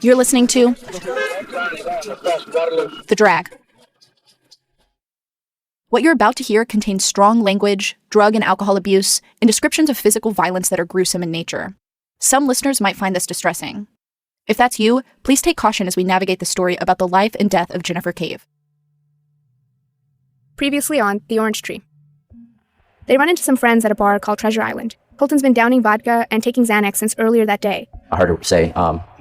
You're listening to The Drag. What you're about to hear contains strong language, drug and alcohol abuse, and descriptions of physical violence that are gruesome in nature. Some listeners might find this distressing. If that's you, please take caution as we navigate the story about the life and death of Jennifer Cave. Previously on The Orange Tree. They run into some friends at a bar called Treasure Island. Colton's been downing vodka and taking Xanax since earlier that day. I heard her say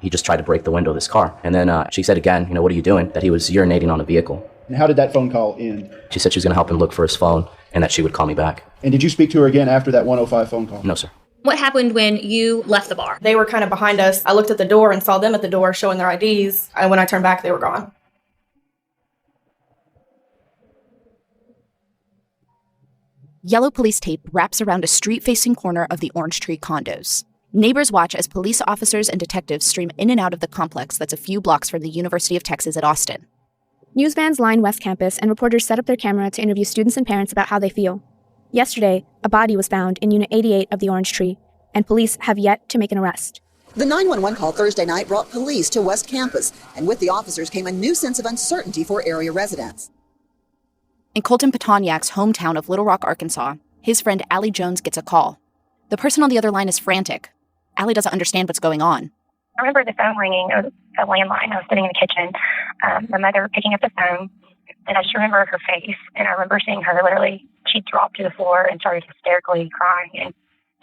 he just tried to break the window of this car. And then she said again, what are you doing? That he was urinating on a vehicle. And how did that phone call end? She said she was going to help him look for his phone and that she would call me back. And did you speak to her again after that 105 phone call? No, sir. What happened when you left the bar? They were kind of behind us. I looked at the door and saw them at the door showing their IDs. And when I turned back, they were gone. Yellow police tape wraps around a street-facing corner of the Orange Tree Condos. Neighbors watch as police officers and detectives stream in and out of the complex that's a few blocks from the University of Texas at Austin. News vans line West Campus, and reporters set up their camera to interview students and parents about how they feel. Yesterday, a body was found in Unit 88 of the Orange Tree, and police have yet to make an arrest. The 911 call Thursday night brought police to West Campus, and with the officers came a new sense of uncertainty for area residents. In Colton Pitonyak's hometown of Little Rock, Arkansas, his friend Allie Jones gets a call. The person on the other line is frantic. Allie doesn't understand what's going on. I remember the phone ringing. It was a landline. I was sitting in the kitchen, my mother picking up the phone, and I just remember her face. And I remember seeing her literally, she dropped to the floor and started hysterically crying and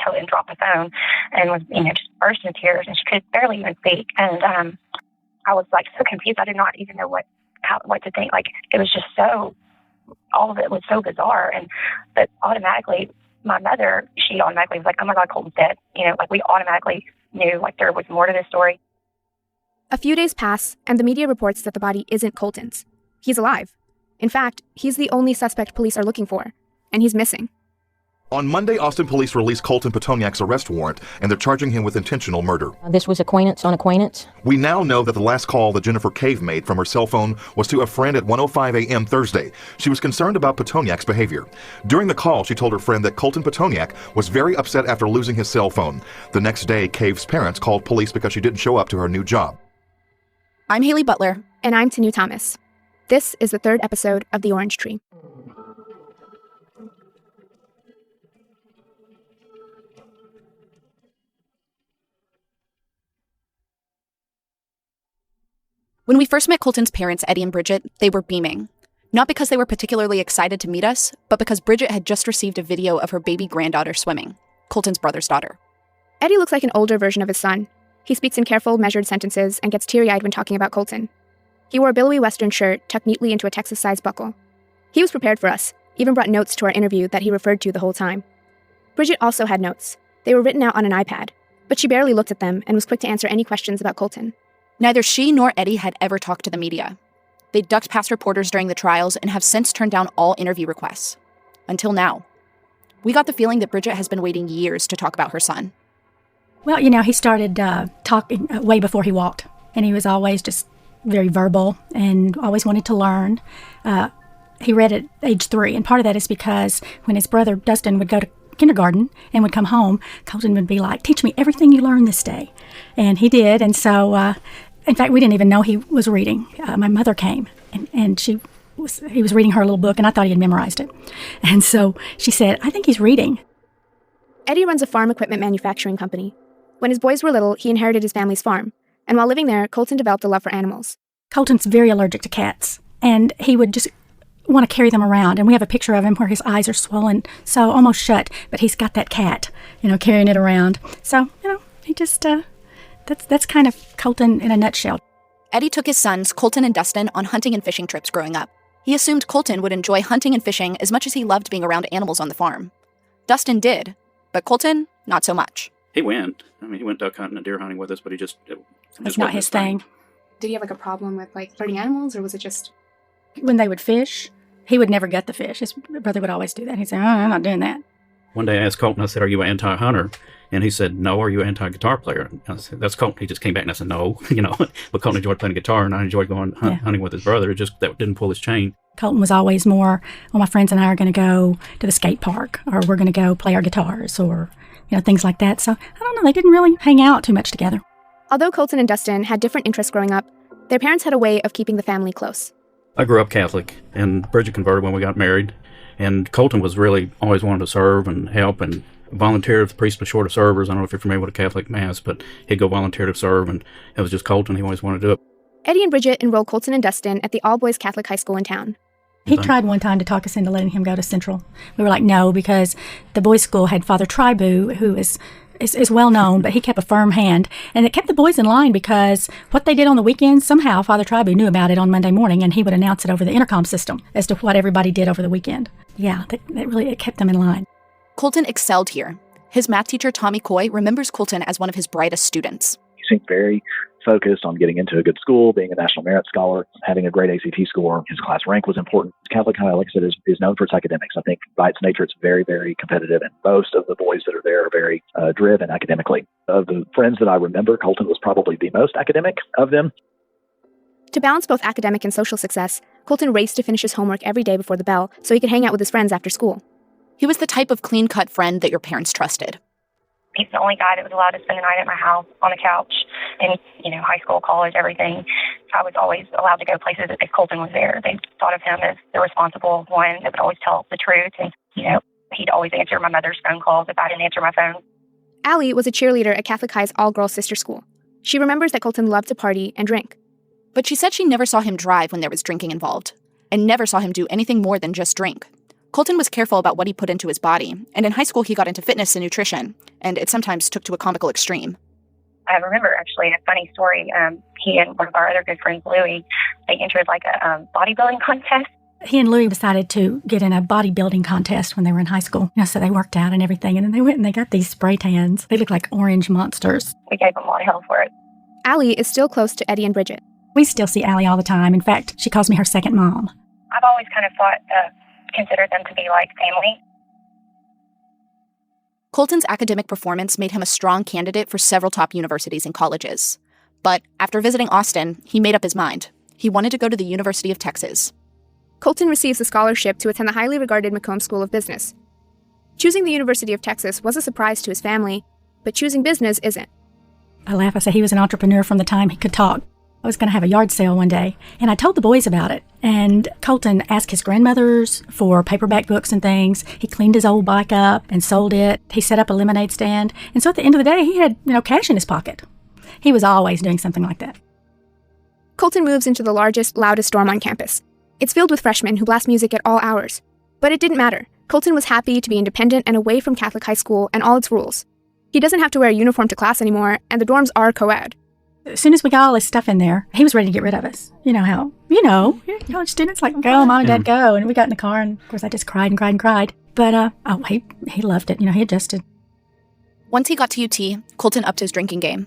totally dropped the phone and was, just burst into tears, and she could barely even speak. And I was so confused. I did not even know what to think. It was just so, all of it was so bizarre. But automatically, my mother, she automatically was like, oh my God, Colton's dead. We automatically knew there was more to this story. A few days pass, and the media reports that the body isn't Colton's. He's alive. In fact, he's the only suspect police are looking for, and he's missing. On Monday, Austin police released Colton Pitonyak's arrest warrant, and they're charging him with intentional murder. This was acquaintance on acquaintance. We now know that the last call that Jennifer Cave made from her cell phone was to a friend at 1:05 a.m. Thursday. She was concerned about Pitonyak's behavior. During the call, she told her friend that Colton Pitonyak was very upset after losing his cell phone. The next day, Cave's parents called police because she didn't show up to her new job. I'm Haley Butler. And I'm Tanu Thomas. This is the third episode of The Orange Tree. When we first met Colton's parents, Eddie and Bridget, they were beaming. Not because they were particularly excited to meet us, but because Bridget had just received a video of her baby granddaughter swimming, Colton's brother's daughter. Eddie looks like an older version of his son. He speaks in careful, measured sentences and gets teary-eyed when talking about Colton. He wore a billowy Western shirt tucked neatly into a Texas-sized buckle. He was prepared for us, even brought notes to our interview that he referred to the whole time. Bridget also had notes. They were written out on an iPad, but she barely looked at them and was quick to answer any questions about Colton. Neither she nor Eddie had ever talked to the media. They ducked past reporters during the trials and have since turned down all interview requests. Until now. We got the feeling that Bridget has been waiting years to talk about her son. Well, he started talking way before he walked, and he was always just very verbal and always wanted to learn. He read at age 3, and part of that is because when his brother Dustin would go to kindergarten and would come home, Colton would be like, teach me everything you learned this day. And he did, and so, in fact, we didn't even know he was reading. My mother came, and he was reading her little book, and I thought he had memorized it. And so she said, I think he's reading. Eddie runs a farm equipment manufacturing company. When his boys were little, he inherited his family's farm. And while living there, Colton developed a love for animals. Colton's very allergic to cats, and he would just want to carry them around. And we have a picture of him where his eyes are swollen, so almost shut, but he's got that cat, carrying it around. So, he just, that's kind of Colton in a nutshell. Eddie took his sons, Colton and Dustin, on hunting and fishing trips growing up. He assumed Colton would enjoy hunting and fishing as much as he loved being around animals on the farm. Dustin did, but Colton, not so much. He went. He went duck hunting and deer hunting with us, but that's not his thing. Did he have a problem with hurting animals, or was it just when they would fish? He would never gut the fish. His brother would always do that. He'd say, I'm not doing that. One day I asked Colton, I said, are you an anti-hunter? And he said, no. Are you an anti-guitar player? And I said, that's Colton. He just came back and I said, no. But Colton enjoyed playing guitar, and I enjoyed going hunting with his brother. It just that didn't pull his chain. Colton was always more, well, my friends and I are going to go to the skate park, or we're going to go play our guitars, or things like that. So I don't know. They didn't really hang out too much together. Although Colton and Dustin had different interests growing up, their parents had a way of keeping the family close. I grew up Catholic, and Bridget converted when we got married. And Colton was really always wanted to serve and help and volunteer if the priest was short of servers. I don't know if you're familiar with a Catholic mass, but he'd go volunteer to serve, and it was just Colton. He always wanted to do it. Eddie and Bridget enrolled Colton and Dustin at the all-boys Catholic high school in town. He tried one time to talk us into letting him go to Central. We were like, no, because the boys' school had Father Tribu, who is well known, but he kept a firm hand. And it kept the boys in line because what they did on the weekends, somehow Father Tribu knew about it on Monday morning, and he would announce it over the intercom system as to what everybody did over the weekend. Yeah, it kept them in line. Colton excelled here. His math teacher, Tommy Coy, remembers Colton as one of his brightest students. He seemed very focused on getting into a good school, being a National Merit Scholar, having a great ACT score. His class rank was important. Catholic High, like I said, is known for its academics. I think by its nature, it's very, very competitive, and most of the boys that are there are very driven academically. Of the friends that I remember, Colton was probably the most academic of them. To balance both academic and social success, Colton raced to finish his homework every day before the bell so he could hang out with his friends after school. He was the type of clean-cut friend that your parents trusted. He's the only guy that was allowed to spend the night at my house on the couch in, high school, college, everything. I was always allowed to go places if Colton was there. They thought of him as the responsible one that would always tell the truth. And, he'd always answer my mother's phone calls if I didn't answer my phone. Allie was a cheerleader at Catholic High's all-girls sister school. She remembers that Colton loved to party and drink. But she said she never saw him drive when there was drinking involved, and never saw him do anything more than just drink. Colton was careful about what he put into his body, and in high school he got into fitness and nutrition, and it sometimes took to a comical extreme. I remember actually a funny story. He and one of our other good friends, Louie, they entered like a bodybuilding contest. He and Louie decided to get in a bodybuilding contest when they were in high school. So they worked out and everything, and then they went and they got these spray tans. They looked like orange monsters. We gave them a lot of hell for it. Allie is still close to Eddie and Bridget. We still see Allie all the time. In fact, she calls me her second mom. I've always kind of considered them to be like family. Colton's academic performance made him a strong candidate for several top universities and colleges. But after visiting Austin, he made up his mind. He wanted to go to the University of Texas. Colton receives a scholarship to attend the highly regarded McComb School of Business. Choosing the University of Texas was a surprise to his family, but choosing business isn't. I laugh. I say he was an entrepreneur from the time he could talk. I was going to have a yard sale one day, and I told the boys about it. And Colton asked his grandmothers for paperback books and things. He cleaned his old bike up and sold it. He set up a lemonade stand. And so at the end of the day, he had, cash in his pocket. He was always doing something like that. Colton moves into the largest, loudest dorm on campus. It's filled with freshmen who blast music at all hours. But it didn't matter. Colton was happy to be independent and away from Catholic high school and all its rules. He doesn't have to wear a uniform to class anymore, and the dorms are co-ed. As soon as we got all his stuff in there, he was ready to get rid of us. You know how, college students like, go, mom and dad, go. And we got in the car, and of course I just cried and cried and cried. But he loved it. He adjusted. Once he got to UT, Colton upped his drinking game.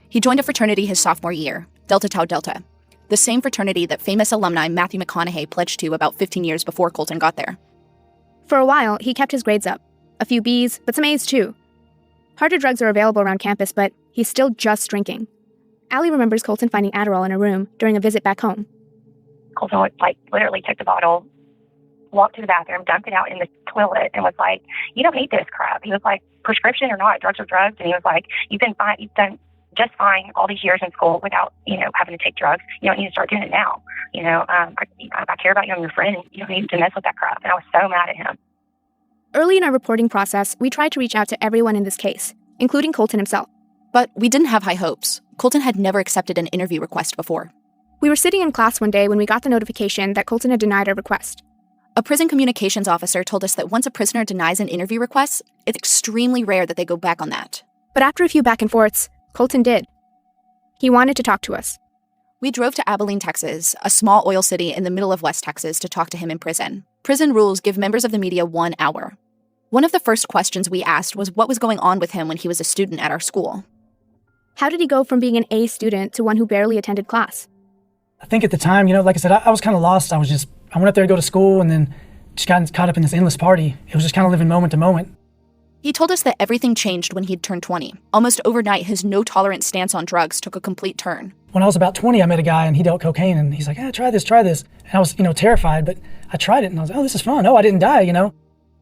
He joined a fraternity his sophomore year, Delta Tau Delta, the same fraternity that famous alumni Matthew McConaughey pledged to about 15 years before Colton got there. For a while, he kept his grades up. A few B's, but some A's too. Harder drugs are available around campus, but he's still just drinking. Allie remembers Colton finding Adderall in her room during a visit back home. Colton would, literally took the bottle, walked to the bathroom, dumped it out in the toilet, and was like, "You don't need this crap." He was like, "Prescription or not, drugs are drugs." And he was like, "You've been fine. You've done just fine all these years in school without, having to take drugs. You don't need to start doing it now. I care about you and your friend. You don't need to mess with that crap." And I was so mad at him. Early in our reporting process, we tried to reach out to everyone in this case, including Colton himself. But we didn't have high hopes. Colton had never accepted an interview request before. We were sitting in class one day when we got the notification that Colton had denied our request. A prison communications officer told us that once a prisoner denies an interview request, it's extremely rare that they go back on that. But after a few back and forths, Colton did. He wanted to talk to us. We drove to Abilene, Texas, a small oil city in the middle of West Texas, to talk to him in prison. Prison rules give members of the media 1 hour. One of the first questions we asked was what was going on with him when he was a student at our school. How did he go from being an A student to one who barely attended class? I think at the time, like I said, I was kind of lost. I went up there to go to school and then just got caught up in this endless party. It was just kind of living moment to moment. He told us that everything changed when he'd turned 20. Almost overnight, his no-tolerance stance on drugs took a complete turn. When I was about 20, I met a guy and he dealt cocaine and he's like, try this. And I was, terrified, but I tried it and I was like, oh, this is fun. Oh, I didn't die,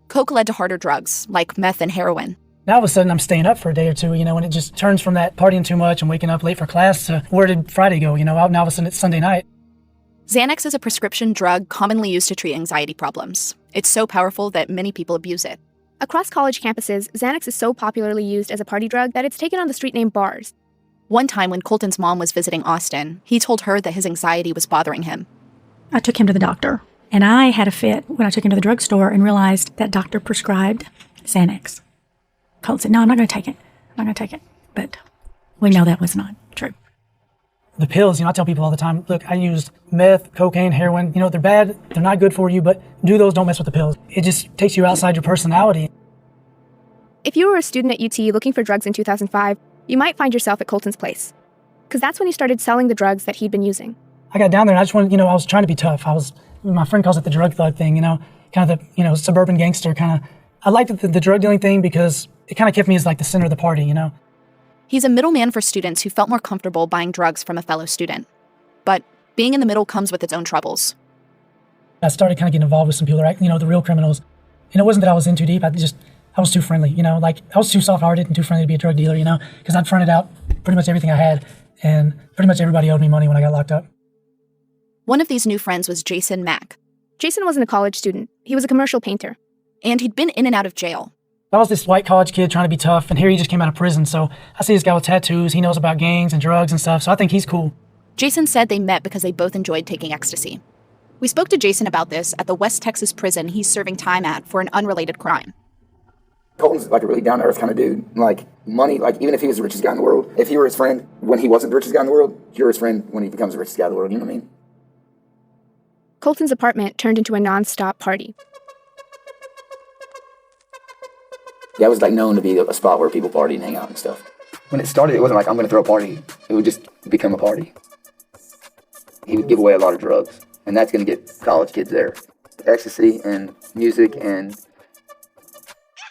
Coke led to harder drugs, like meth and heroin. Now all of a sudden I'm staying up for a day or two, and it just turns from that partying too much and waking up late for class to where did Friday go, now all of a sudden it's Sunday night. Xanax is a prescription drug commonly used to treat anxiety problems. It's so powerful that many people abuse it. Across college campuses, Xanax is so popularly used as a party drug that it's taken on the street name bars. One time when Colton's mom was visiting Austin, he told her that his anxiety was bothering him. I took him to the doctor, and I had a fit when I took him to the drugstore and realized that doctor prescribed Xanax. Colton said, no, I'm not going to take it. I'm not going to take it. But we know that was not true. The pills, I tell people all the time, look, I used meth, cocaine, heroin. They're bad. They're not good for you, but do those, don't mess with the pills. It just takes you outside your personality. If you were a student at UT looking for drugs in 2005, you might find yourself at Colton's place. Because that's when he started selling the drugs that he'd been using. I got down there and I just wanted, I was trying to be tough. My friend calls it the drug thug thing, kind of the, suburban gangster kind of. I liked the drug dealing thing because it kind of kept me as like the center of the party, He's a middleman for students who felt more comfortable buying drugs from a fellow student. But being in the middle comes with its own troubles. I started kind of getting involved with some people that, the real criminals. And it wasn't that I was in too deep. I was too friendly, I was too soft-hearted and too friendly to be a drug dealer, because I'd fronted out pretty much everything I had, and pretty much everybody owed me money when I got locked up. One of these new friends was Jason Mack. Jason wasn't a college student. He was a commercial painter. And he'd been in and out of jail. I was this white college kid trying to be tough, and here he just came out of prison, so I see this guy with tattoos. He knows about gangs and drugs and stuff, so I think he's cool. Jason said they met because they both enjoyed taking ecstasy. We spoke to Jason about this at the West Texas prison he's serving time at for an unrelated crime. Colton's like a really down-to-earth kind of dude. Like, money, even if he was the richest guy in the world, if you were his friend when he wasn't the richest guy in the world, you're his friend when he becomes the richest guy in the world, you know what I mean? Colton's apartment turned into a non-stop party. Yeah, it was known to be a spot where people party and hang out and stuff. When it started, it wasn't like, I'm going to throw a party. It would just become a party. He would give away a lot of drugs, and that's going to get college kids there. Ecstasy and music and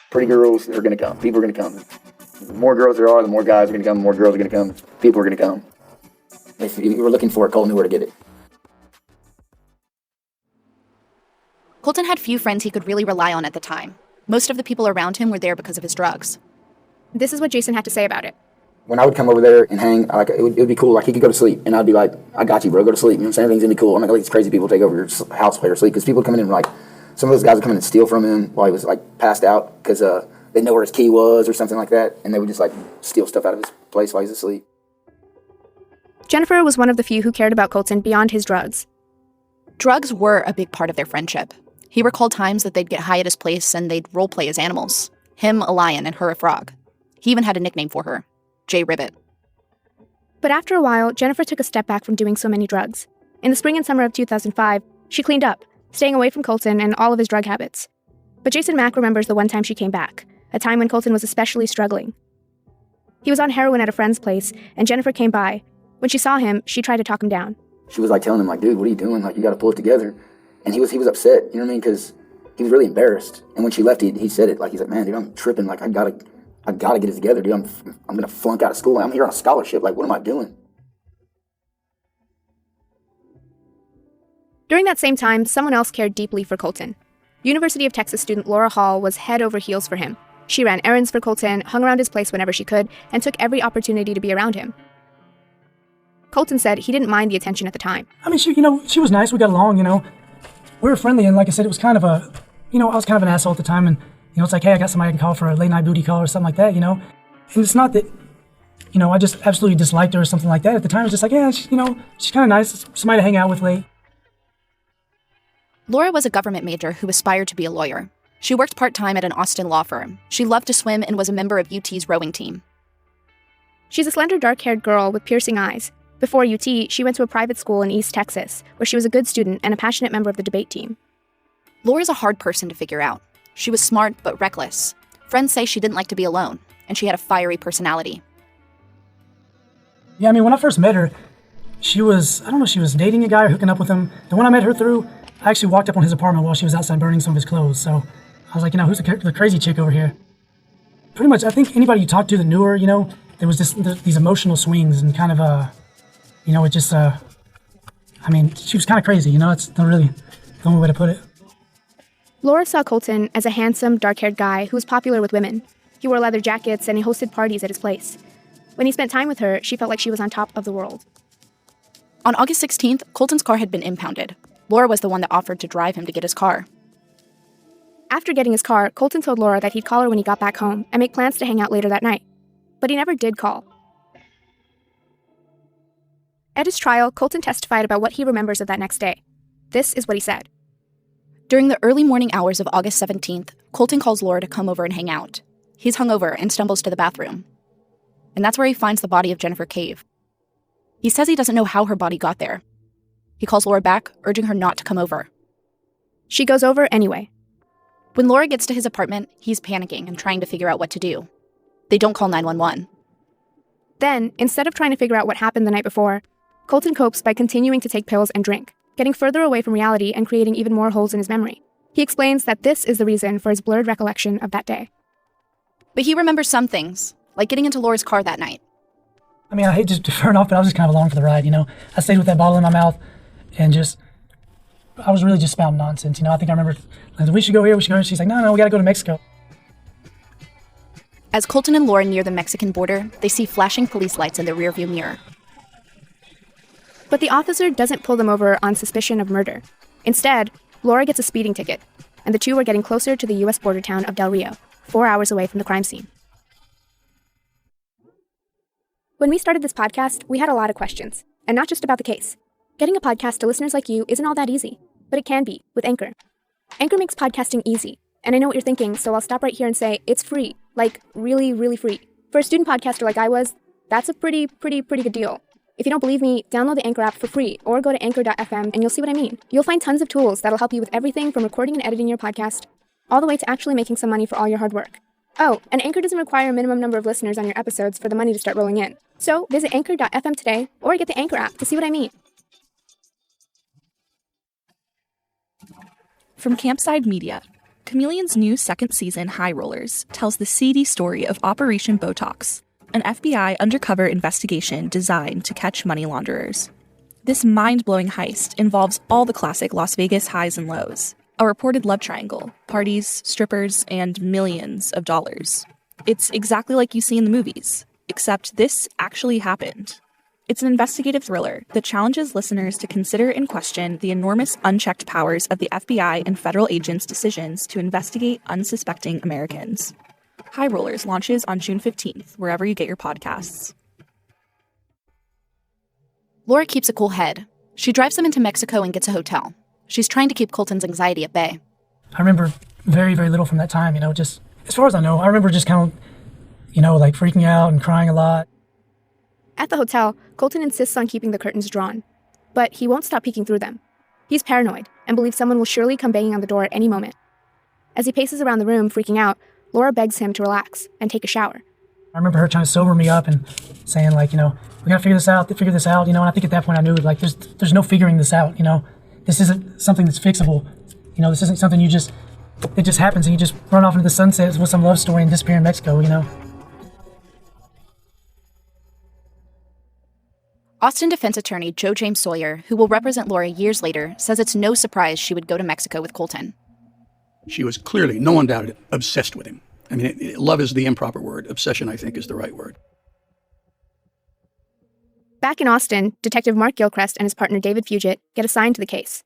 pretty girls are going to come. People are going to come. The more girls there are, the more guys are going to come. The more girls are going to come. People are going to come. If you were looking for it, Colton knew where to get it. Colton had few friends he could really rely on at the time. Most of the people around him were there because of his drugs. This is what Jason had to say about it. When I would come over there and hang, it would be cool. He could go to sleep, and I'd be like, I got you, bro. Go to sleep. You know what I'm saying? Everything's going to be cool. I'm not going to let these crazy people take over your house while you're asleep. Because people come in and, some of those guys would come in and steal from him while he was, passed out because they know where his key was or something like that. And they would just, steal stuff out of his place while he's asleep. Jennifer was one of the few who cared about Colton beyond his drugs. Drugs were a big part of their friendship. He recalled times that they'd get high at his place and they'd role-play as animals. Him a lion and her a frog. He even had a nickname for her, J. Ribbit. But after a while, Jennifer took a step back from doing so many drugs. In the spring and summer of 2005, she cleaned up, staying away from Colton and all of his drug habits. But Jason Mack remembers the one time she came back, a time when Colton was especially struggling. He was on heroin at a friend's place, and Jennifer came by. When she saw him, she tried to talk him down. She was telling him, dude, what are you doing? You got to pull it together. And he was upset, you know what I mean? Because he was really embarrassed. And when she left, he said it. He's like, man, dude, I'm tripping. I gotta get it together, dude. I'm gonna flunk out of school. I'm here on a scholarship. What am I doing? During that same time, someone else cared deeply for Colton. University of Texas student Laura Hall was head over heels for him. She ran errands for Colton, hung around his place whenever she could, and took every opportunity to be around him. Colton said he didn't mind the attention at the time. I mean, she was nice. We got along, We were friendly, and like I said, it was kind of I was kind of an asshole at the time, and, it's hey, I got somebody I can call for a late-night booty call or something like that, And it's not that, I just absolutely disliked her or something like that. At the time, it was just yeah, she's kind of nice, somebody to hang out with late. Laura was a government major who aspired to be a lawyer. She worked part-time at an Austin law firm. She loved to swim and was a member of UT's rowing team. She's a slender, dark-haired girl with piercing eyes. Before UT, she went to a private school in East Texas, where she was a good student and a passionate member of the debate team. Laura's a hard person to figure out. She was smart but reckless. Friends say she didn't like to be alone, and she had a fiery personality. Yeah, I mean, when I first met her, she was dating a guy or hooking up with him. The one I met her through, I actually walked up on his apartment while she was outside burning some of his clothes. So I was like, who's the crazy chick over here? Pretty much, I think anybody you talked to that knew her, there was these emotional swings and kind of, it just, she was kind of crazy, it's not really the only way to put it. Laura saw Colton as a handsome, dark-haired guy who was popular with women. He wore leather jackets and he hosted parties at his place. When he spent time with her, she felt like she was on top of the world. On August 16th, Colton's car had been impounded. Laura was the one that offered to drive him to get his car. After getting his car, Colton told Laura that he'd call her when he got back home and make plans to hang out later that night. But he never did call. At his trial, Colton testified about what he remembers of that next day. This is what he said. During the early morning hours of August 17th, Colton calls Laura to come over and hang out. He's hungover and stumbles to the bathroom. And that's where he finds the body of Jennifer Cave. He says he doesn't know how her body got there. He calls Laura back, urging her not to come over. She goes over anyway. When Laura gets to his apartment, he's panicking and trying to figure out what to do. They don't call 911. Then, instead of trying to figure out what happened the night before, Colton copes by continuing to take pills and drink, getting further away from reality and creating even more holes in his memory. He explains that this is the reason for his blurred recollection of that day. But he remembers some things, like getting into Laura's car that night. I mean, I hate just deferring off, but I was just kind of along for the ride, I stayed with that bottle in my mouth and I was really just spouting nonsense, I think I remember, like, we should go here, we should go here. She's like, no, we gotta go to Mexico. As Colton and Laura near the Mexican border, they see flashing police lights in the rearview mirror. But the officer doesn't pull them over on suspicion of murder. Instead, Laura gets a speeding ticket, and the two are getting closer to the U.S. border town of Del Rio, 4 hours away from the crime scene. When we started this podcast, we had a lot of questions, and not just about the case. Getting a podcast to listeners like you isn't all that easy, but it can be with Anchor. Anchor makes podcasting easy, and I know what you're thinking, so I'll stop right here and say it's free, like really, really free. For a student podcaster like I was, that's a pretty good deal. If you don't believe me, download the Anchor app for free or go to anchor.fm and you'll see what I mean. You'll find tons of tools that'll help you with everything from recording and editing your podcast, all the way to actually making some money for all your hard work. Oh, and Anchor doesn't require a minimum number of listeners on your episodes for the money to start rolling in. So visit anchor.fm today or get the Anchor app to see what I mean. From Campside Media, Chameleon's new second season, High Rollers, tells the seedy story of Operation Botox, an FBI undercover investigation designed to catch money launderers. This mind-blowing heist involves all the classic Las Vegas highs and lows, a reported love triangle, parties, strippers, and millions of dollars. It's exactly like you see in the movies, except this actually happened. It's an investigative thriller that challenges listeners to consider and question the enormous unchecked powers of the FBI and federal agents' decisions to investigate unsuspecting Americans. High Rollers launches on June 15th, wherever you get your podcasts. Laura keeps a cool head. She drives them into Mexico and gets a hotel. She's trying to keep Colton's anxiety at bay. I remember very, very little from that time, just as far as I know. I remember just kind of, like freaking out and crying a lot. At the hotel, Colton insists on keeping the curtains drawn, but he won't stop peeking through them. He's paranoid and believes someone will surely come banging on the door at any moment. As he paces around the room, freaking out, Laura begs him to relax and take a shower. I remember her trying to sober me up and saying, like, we gotta figure this out, and I think at that point I knew, like, there's no figuring this out, This isn't something that's fixable. This isn't something it just happens and you just run off into the sunset with some love story and disappear in Mexico, Austin defense attorney Joe James Sawyer, who will represent Laura years later, says it's no surprise she would go to Mexico with Colton. She was clearly, no one doubted it, obsessed with him. I mean, love is the improper word. Obsession, I think, is the right word. Back in Austin, Detective Mark Gilchrist and his partner David Fugit get assigned to the case.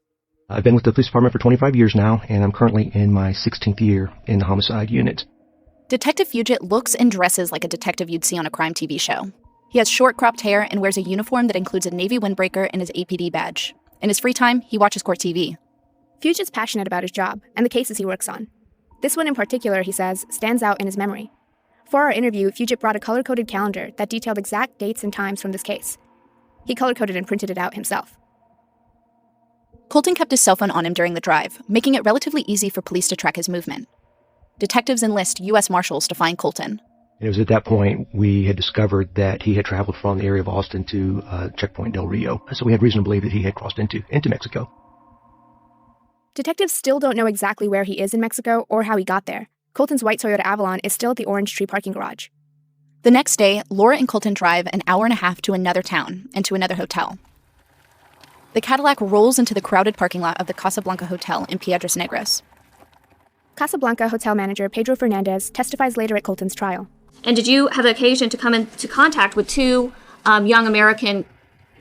I've been with the police department for 25 years now, and I'm currently in my 16th year in the homicide unit. Detective Fugit looks and dresses like a detective you'd see on a crime TV show. He has short cropped hair and wears a uniform that includes a Navy windbreaker and his APD badge. In his free time, he watches court TV. Fugit's passionate about his job and the cases he works on. This one in particular, he says, stands out in his memory. For our interview, Fugit brought a color-coded calendar that detailed exact dates and times from this case. He color-coded and printed it out himself. Colton kept his cell phone on him during the drive, making it relatively easy for police to track his movement. Detectives enlist U.S. Marshals to find Colton. It was at that point we had discovered that he had traveled from the area of Austin to checkpoint Del Rio, so we had reason to believe that he had crossed into Mexico. Detectives still don't know exactly where he is in Mexico or how he got there. Colton's white Toyota Avalon is still at the Orange Tree parking garage. The next day, Laura and Colton drive an hour and a half to another town and to another hotel. The Cadillac rolls into the crowded parking lot of the Casablanca Hotel in Piedras Negras. Casablanca hotel manager Pedro Fernandez testifies later at Colton's trial. And did you have the occasion to come into contact with two young American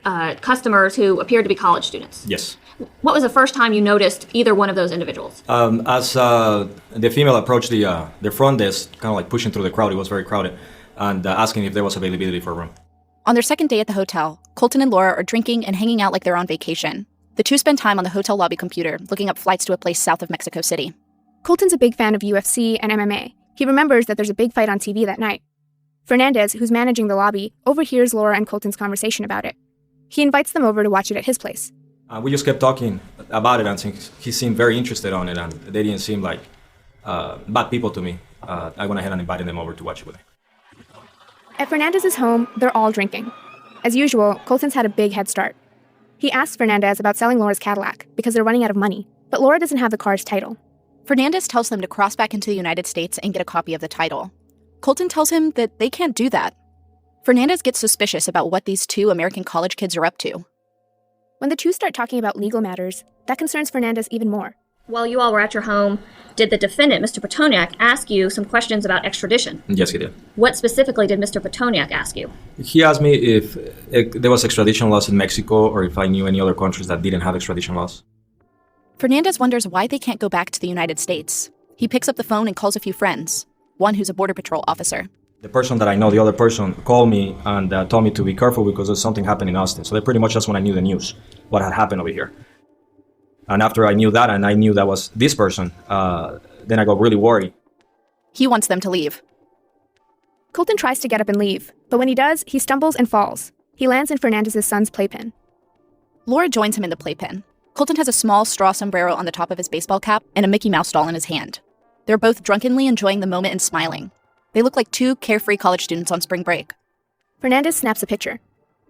customers who appeared to be college students? Yes. What was the first time you noticed either one of those individuals? As the female approached the front desk, kind of like pushing through the crowd, it was very crowded, and asking if there was availability for a room. On their second day at the hotel, Colton and Laura are drinking and hanging out like they're on vacation. The two spend time on the hotel lobby computer, looking up flights to a place south of Mexico City. Colton's a big fan of UFC and MMA. He remembers that there's a big fight on TV that night. Fernandez, who's managing the lobby, overhears Laura and Colton's conversation about it. He invites them over to watch it at his place. We just kept talking about it, and he seemed very interested on it, and they didn't seem like bad people to me. I went ahead and invited them over to watch it with me. At Fernandez's home, they're all drinking. As usual, Colton's had a big head start. He asks Fernandez about selling Laura's Cadillac because they're running out of money, but Laura doesn't have the car's title. Fernandez tells them to cross back into the United States and get a copy of the title. Colton tells him that they can't do that. Fernandez gets suspicious about what these two American college kids are up to. When the two start talking about legal matters, that concerns Fernandez even more. While you all were at your home, did the defendant, Mr. Pitonyak, ask you some questions about extradition? Yes, he did. What specifically did Mr. Pitonyak ask you? He asked me if there was extradition laws in Mexico or if I knew any other countries that didn't have extradition laws. Fernandez wonders why they can't go back to the United States. He picks up the phone and calls a few friends, one who's a Border Patrol officer. The person that I know, the other person, called me and told me to be careful because there's something happening in Austin. So pretty much that's when I knew the news, what had happened over here. And after I knew that, and I knew that was this person, then I got really worried. He wants them to leave. Colton tries to get up and leave, but when he does, he stumbles and falls. He lands in Fernandez's son's playpen. Laura joins him in the playpen. Colton has a small straw sombrero on the top of his baseball cap and a Mickey Mouse doll in his hand. They're both drunkenly enjoying the moment and smiling. They look like two carefree college students on spring break. Fernandez snaps a picture.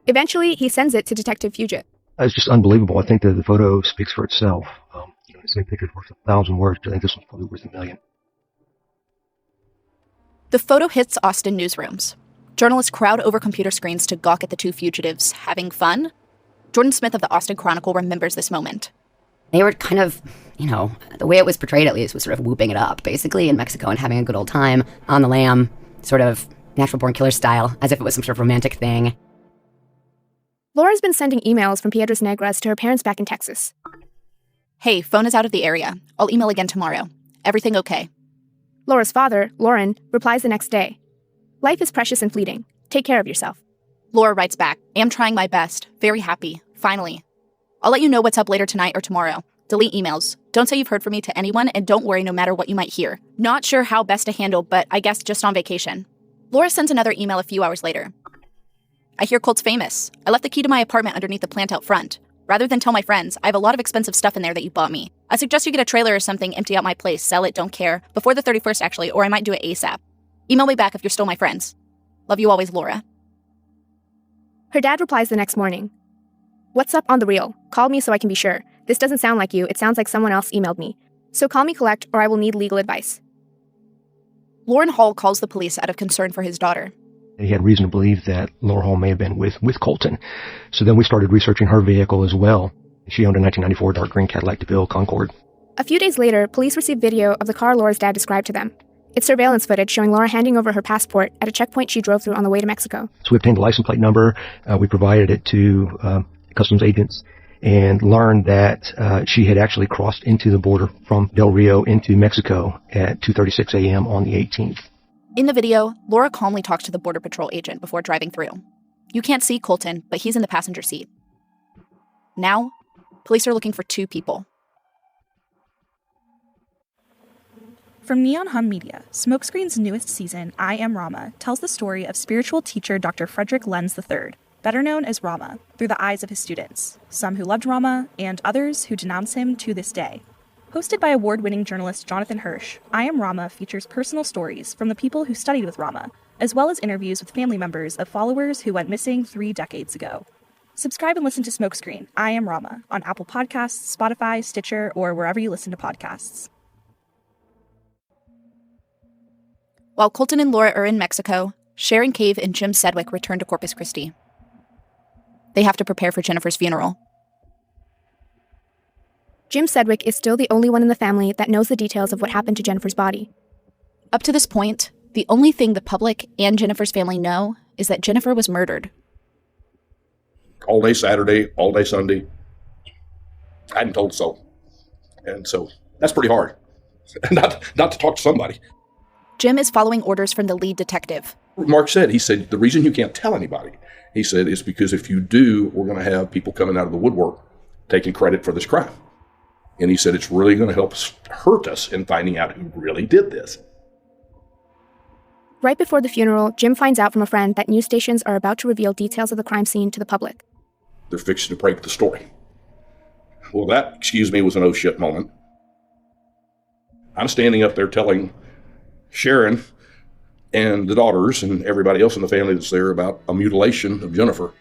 Eventually, he sends it to Detective Fugit. It's just unbelievable. I think that the photo speaks for itself. The same picture's worth 1,000 words. I think this one's probably worth 1,000,000. The photo hits Austin newsrooms. Journalists crowd over computer screens to gawk at the two fugitives having fun. Jordan Smith of the Austin Chronicle remembers this moment. They were kind of, the way it was portrayed at least was sort of whooping it up, basically, in Mexico and having a good old time on the lam, sort of natural born killer style, as if it was some sort of romantic thing. Laura's been sending emails from Piedras Negras to her parents back in Texas. Hey, phone is out of the area. I'll email again tomorrow. Everything okay? Laura's father, Lauren, replies the next day. Life is precious and fleeting. Take care of yourself. Laura writes back, am trying my best. Very happy. Finally. I'll let you know what's up later tonight or tomorrow. Delete emails. Don't say you've heard from me to anyone, and don't worry no matter what you might hear. Not sure how best to handle, but I guess just on vacation. Laura sends another email a few hours later. I hear Colt's famous. I left the key to my apartment underneath the plant out front. Rather than tell my friends, I have a lot of expensive stuff in there that you bought me. I suggest you get a trailer or something, empty out my place, sell it, don't care. Before the 31st, actually, or I might do it ASAP. Email me back if you're still my friends. Love you always, Laura. Her dad replies the next morning. What's up on the real? Call me so I can be sure. This doesn't sound like you. It sounds like someone else emailed me. So call me collect or I will need legal advice. Lauren Hall calls the police out of concern for his daughter. He had reason to believe that Laura Hall may have been with Colton. So then we started researching her vehicle as well. She owned a 1994 dark green Cadillac DeVille Concorde. A few days later, police received video of the car Laura's dad described to them. It's surveillance footage showing Laura handing over her passport at a checkpoint she drove through on the way to Mexico. So we obtained the license plate number. We provided it to customs agents and learned that she had actually crossed into the border from Del Rio into Mexico at 2:36 a.m. on the 18th. In the video, Laura calmly talks to the Border Patrol agent before driving through. You can't see Colton, but he's in the passenger seat. Now, police are looking for two people. From Neon Hum Media, Smokescreen's newest season, I Am Rama, tells the story of spiritual teacher Dr. Frederick Lenz III, better known as Rama, through the eyes of his students, some who loved Rama and others who denounce him to this day. Hosted by award-winning journalist Jonathan Hirsch, I Am Rama features personal stories from the people who studied with Rama, as well as interviews with family members of followers who went missing 3 decades ago. Subscribe and listen to Smokescreen, I Am Rama, on Apple Podcasts, Spotify, Stitcher, or wherever you listen to podcasts. While Colton and Laura are in Mexico, Sharon Cave and Jim Sedgwick return to Corpus Christi. They have to prepare for Jennifer's funeral. Jim Sedgwick is still the only one in the family that knows the details of what happened to Jennifer's body. Up to this point, the only thing the public and Jennifer's family know is that Jennifer was murdered. All day Saturday, all day Sunday. I hadn't told so. And so that's pretty hard. not to talk to somebody. Jim is following orders from the lead detective. Mark said, the reason you can't tell anybody, he said, is because if you do, we're going to have people coming out of the woodwork taking credit for this crime. And he said, it's really going to hurt us in finding out who really did this. Right before the funeral, Jim finds out from a friend that news stations are about to reveal details of the crime scene to the public. They're fixing to break the story. Well, that, was an oh shit moment. I'm standing up there telling Sharon and the daughters and everybody else in the family that's there about a mutilation of Jennifer.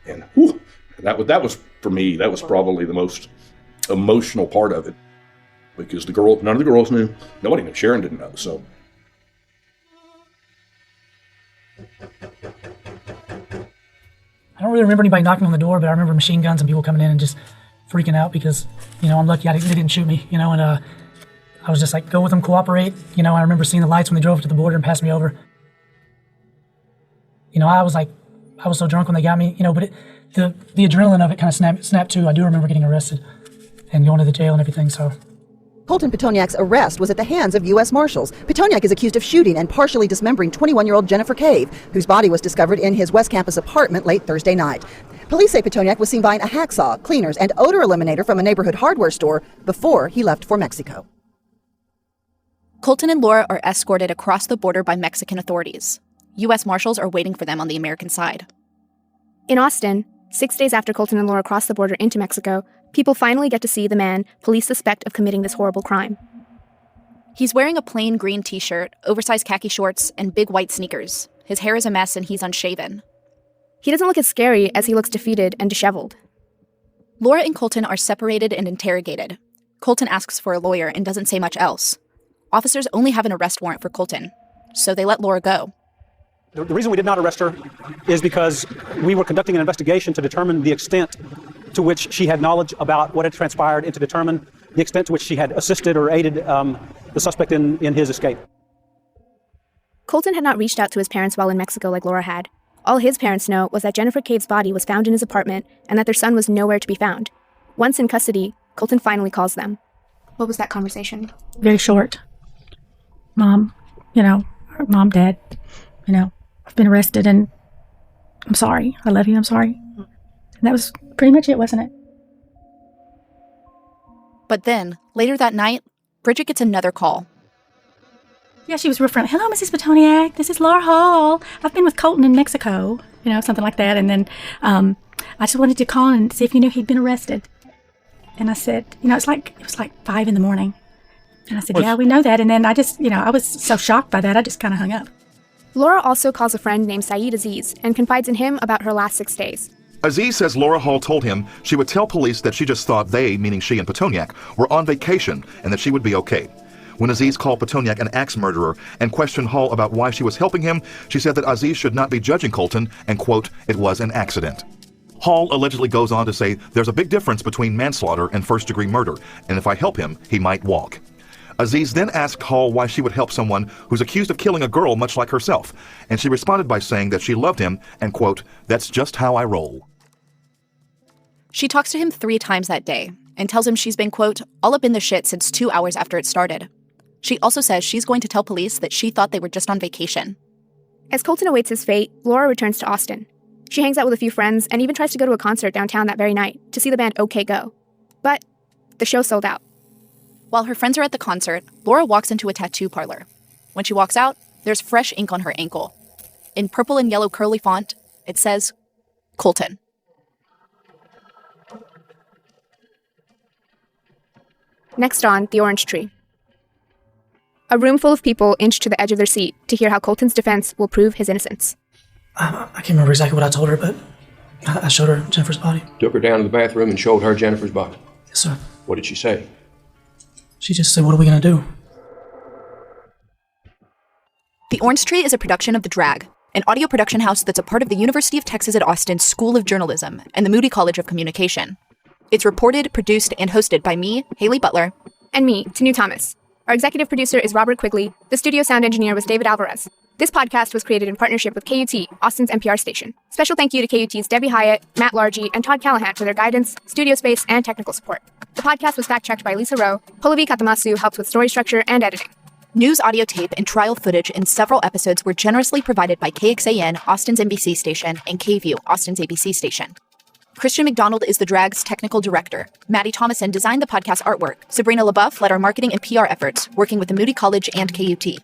And whew, that was, for me, that was probably the most emotional part of it. Because none of the girls knew. Nobody knew. Sharon didn't know, so. I don't really remember anybody knocking on the door, but I remember machine guns and people coming in and just freaking out because, I'm lucky they didn't shoot me, and I was just like, go with them, cooperate. I remember seeing the lights when they drove to the border and passed me over. I was so drunk when they got me, but the adrenaline of it kind of snapped too. I do remember getting arrested and going to the jail and everything, so. Colton Pitonyak's arrest was at the hands of U.S. Marshals. Pitonyak is accused of shooting and partially dismembering 21-year-old Jennifer Cave, whose body was discovered in his West Campus apartment late Thursday night. Police say Pitonyak was seen buying a hacksaw, cleaners, and odor eliminator from a neighborhood hardware store before he left for Mexico. Colton and Laura are escorted across the border by Mexican authorities. U.S. Marshals are waiting for them on the American side. In Austin, 6 days after Colton and Laura cross the border into Mexico, people finally get to see the man police suspect of committing this horrible crime. He's wearing a plain green t-shirt, oversized khaki shorts, and big white sneakers. His hair is a mess and he's unshaven. He doesn't look as scary as he looks defeated and disheveled. Laura and Colton are separated and interrogated. Colton asks for a lawyer and doesn't say much else. Officers only have an arrest warrant for Colton, so they let Laura go. The reason we did not arrest her is because we were conducting an investigation to determine the extent to which she had knowledge about what had transpired and to determine the extent to which she had assisted or aided the suspect in his escape. Colton had not reached out to his parents while in Mexico like Laura had. All his parents know was that Jennifer Cave's body was found in his apartment and that their son was nowhere to be found. Once in custody, Colton finally calls them. What was that conversation? Very short. Mom, Dad, I've been arrested and I'm sorry. I love you. I'm sorry. And that was pretty much it, wasn't it? But then, later that night, Bridget gets another call. Yeah, she was real friendly. Hello, Mrs. Pitonyak. This is Laura Hall. I've been with Colton in Mexico, something like that. And then I just wanted to call and see if you knew he'd been arrested. And I said, it was like 5 a.m. And I said, yeah, we know that. And then I just, I was so shocked by that, I just kind of hung up. Laura also calls a friend named Saeed Aziz and confides in him about her last 6 days. Aziz says Laura Hall told him she would tell police that she just thought they, meaning she and Pitonyak, were on vacation and that she would be okay. When Aziz called Pitonyak an axe murderer and questioned Hall about why she was helping him, she said that Aziz should not be judging Colton and, quote, it was an accident. Hall allegedly goes on to say there's a big difference between manslaughter and first-degree murder, and if I help him, he might walk. Aziz then asked Hall why she would help someone who's accused of killing a girl much like herself, and she responded by saying that she loved him and, quote, that's just how I roll. She talks to him 3 times that day and tells him she's been, quote, all up in the shit since 2 hours after it started. She also says she's going to tell police that she thought they were just on vacation. As Colton awaits his fate, Laura returns to Austin. She hangs out with a few friends and even tries to go to a concert downtown that very night to see the band OK Go. But the show sold out. While her friends are at the concert, Laura walks into a tattoo parlor. When she walks out, there's fresh ink on her ankle. In purple and yellow curly font, it says, Colton. Next on The Orange Tree. A room full of people inch to the edge of their seat to hear how Colton's defense will prove his innocence. I can't remember exactly what I told her, but I showed her Jennifer's body. Took her down to the bathroom and showed her Jennifer's body? Yes, sir. What did she say? She just said, what are we going to do? The Orange Tree is a production of The Drag, an audio production house that's a part of the University of Texas at Austin School of Journalism and the Moody College of Communication. It's reported, produced, and hosted by me, Haley Butler. And me, Tanu Thomas. Our executive producer is Robert Quigley. The studio sound engineer was David Alvarez. This podcast was created in partnership with KUT, Austin's NPR station. Special thank you to KUT's Debbie Hyatt, Matt Largy, and Todd Callahan for their guidance, studio space, and technical support. The podcast was fact-checked by Lisa Rowe. Polavi Katamasu helped with story structure and editing. News audio tape and trial footage in several episodes were generously provided by KXAN, Austin's NBC station, and KView, Austin's ABC station. Christian McDonald is the Drag's technical director. Maddie Thomason designed the podcast artwork. Sabrina LaBeouf led our marketing and PR efforts, working with the Moody College and KUT.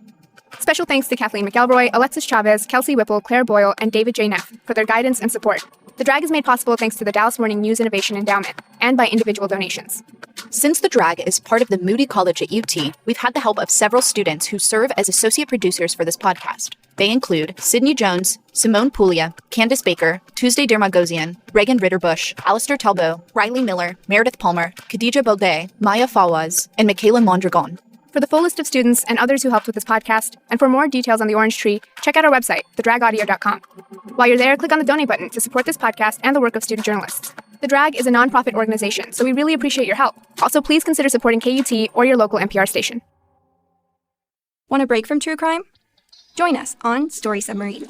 Special thanks to Kathleen McElroy, Alexis Chavez, Kelsey Whipple, Claire Boyle, and David J. Neff for their guidance and support. The Drag is made possible thanks to the Dallas Morning News Innovation Endowment and by individual donations. Since the Drag is part of the Moody College at UT, we've had the help of several students who serve as associate producers for this podcast. They include Sydney Jones, Simone Puglia, Candace Baker, Tuesday Dermagosian, Reagan Ritterbush, Alistair Talbot, Riley Miller, Meredith Palmer, Khadija Bogday, Maya Fawaz, and Michaela Mondragon. For the full list of students and others who helped with this podcast, and for more details on the Orange Tree, check out our website, thedragaudio.com. While you're there, click on the donate button to support this podcast and the work of student journalists. The Drag is a nonprofit organization, so we really appreciate your help. Also, please consider supporting KUT or your local NPR station. Want a break from true crime? Join us on Story Submarine,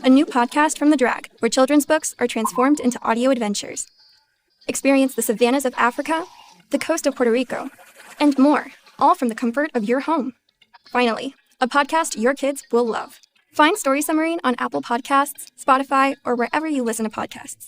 a new podcast from The Drag, where children's books are transformed into audio adventures. Experience the savannas of Africa, the coast of Puerto Rico, and more, all from the comfort of your home. Finally, a podcast your kids will love. Find Story Submarine on Apple Podcasts, Spotify, or wherever you listen to podcasts.